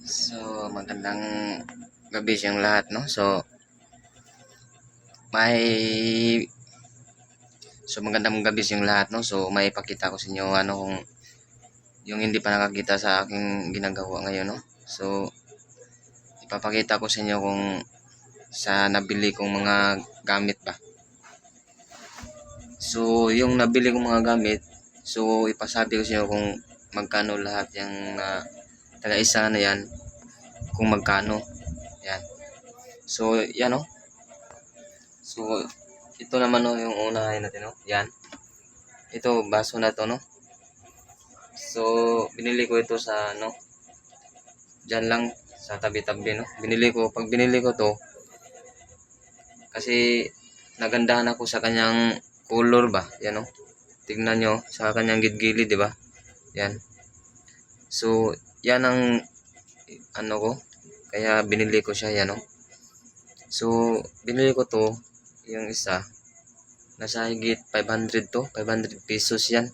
So, magandang gabi sa inyong lahat, no? May magandang gabi sa inyong lahat, no? So, may ipakita ko sa inyo kung yung hindi pa nakakita sa aking ginagawa ngayon, no? So, ipapakita ko sa inyo kung sa nabili kong mga gamit ba. So, yung nabili kong mga gamit, so ipasabi ko sa inyo kung magkano lahat yung taga-isa na yan, kung magkano. Yan. So, yan, no? So, ito naman, no, yung unahin natin, no? Yan. Ito, baso na to, no? So, binili ko ito sa, dyan lang, sa tabi-tabi, no? Pag binili ko to, kasi nagandahan ako sa kanyang color ba? Yan, no? Tignan nyo, sa kanyang gilid, di ba? Yan. So, yan ang, ko, kaya binili ko siya, yan, no? So, binili ko to, yung isa, nasa higit 500 to, 500 pesos yan.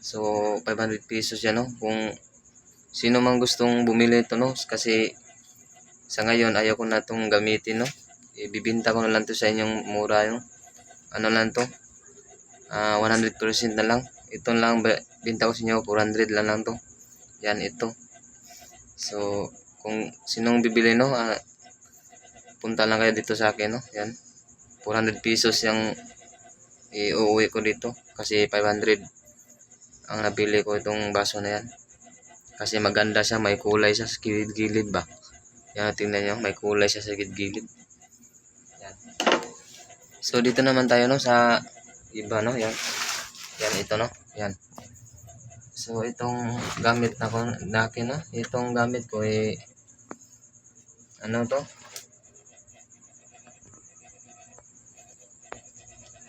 So, 500 pesos yan, no? Kung sino mang gustong bumili ito, no? Kasi sa ngayon, ayaw ko na itong gamitin, no? Ibibinta ko na lang to sa inyong mura, yung ano lang to, 100% na lang. Ito lang, binta ko sa inyo, 400 lang to. Yan, ito. So, kung sinong bibili, no? Punta lang kayo dito sa akin, no? Yan. 400 pesos yung iuwi ko dito. Kasi 500 ang nabili ko itong baso na yan. Kasi maganda siya, may kulay siya sa gilid-gilid ba. Yan, tingnan nyo, may kulay siya sa gilid-gilid. Yan. So, dito naman tayo, no? Sa iba, no? Yan. Yan, ito, no? Yan. So, itong gamit na ko, no? Itong gamit ko, ano to?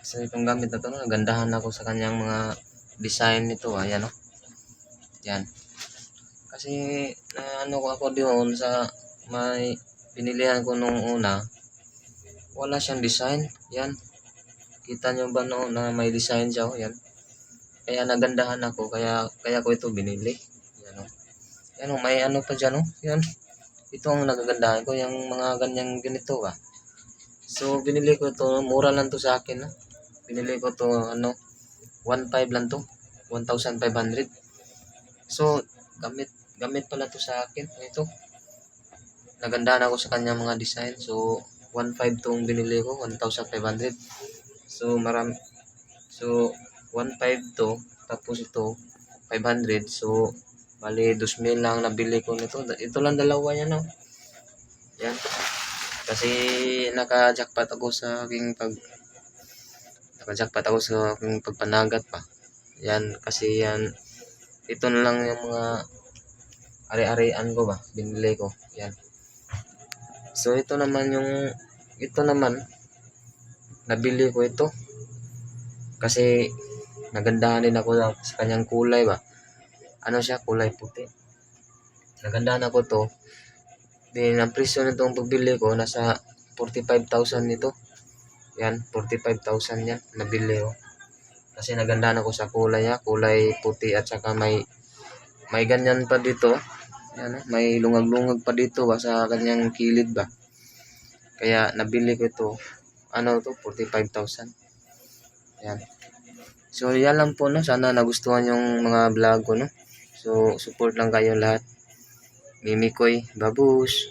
So, itong gamit na to, no? Nagandahan ako sa kanyang mga design nito, ayan, no? Yan. Kasi, ko ako doon sa may pinilihan ko nung una, wala siyang design. Yan. Kita nyo ba, no, na may design siya, yan. Kaya nagandahan ako, kaya ko ito binili. Yan, no? Yan, no? May ano pa dyan, no? Yan. Ito ang nagagandahan ko, yung mga ganito, ba. So, binili ko ito, mura lang to sa akin, no? Binili ko to, 1.5 lang to, 1,500. So, gamit pala to sa akin. Ito, nagandahan ako sa kanya mga design. So, 1.5 tong binili ko, 1,500. So, 1.5 to, tapos ito, 500. So, bali, 2,000 lang nabili ko nito. Ito lang dalawa yan, no? Yan. Kasi, naka-jackpot ako sa aking pagpanagat pa. Yan, kasi yan, ito na lang yung mga ari-arian ko ba, binili ko. Yan. So, ito naman, nabili ko ito. Kasi, nagandahan din ako sa kanyang kulay ba. Ano siya, kulay puti. Nagandahan ako to. Then, ang presyo nitong pagbili ko, nasa 45,000 nito. Yan, 45,000 yan, nabili ko. Kasi nagandahan ako sa kulay niya, kulay puti at saka may ganyan pa dito. Yan, may lungag-lungag pa dito ba sa kanyang kilid ba. Kaya nabili ko ito. 45,000. Yan. So, yan lang po, no. Sana nagustuhan yung mga vlog ko, no. So, support lang kayo lahat. Mimi Koy, babush.